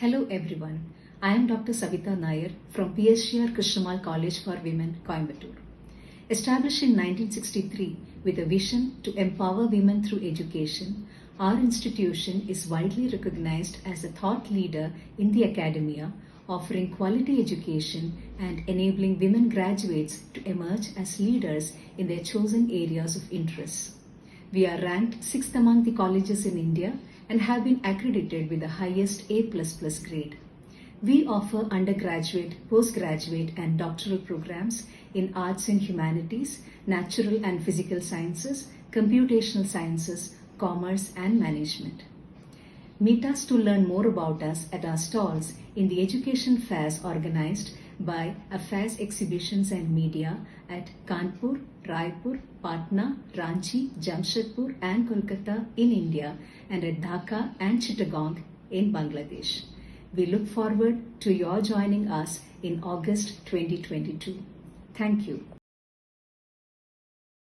Hello everyone, I am Dr. Savita Nair from Psgr Krishnammal College for Women, Coimbatore. Established in 1963 with a vision to empower women through education, our institution is widely recognized as a thought leader in the academia, offering quality education and enabling women graduates to emerge as leaders in their chosen areas of interest. We are ranked 6th among the colleges in India and have been accredited with the highest A++ grade. We offer undergraduate, postgraduate and doctoral programs in arts and humanities, natural and physical sciences, computational sciences, commerce and management. Meet us to learn more about us at our stalls in the education fairs organized by Affairs Exhibitions and Media at Kanpur, Raipur, Patna, Ranchi, Jamshedpur and Kolkata in India and at Dhaka and Chittagong in Bangladesh. We look forward to your joining us in August 2022. Thank you.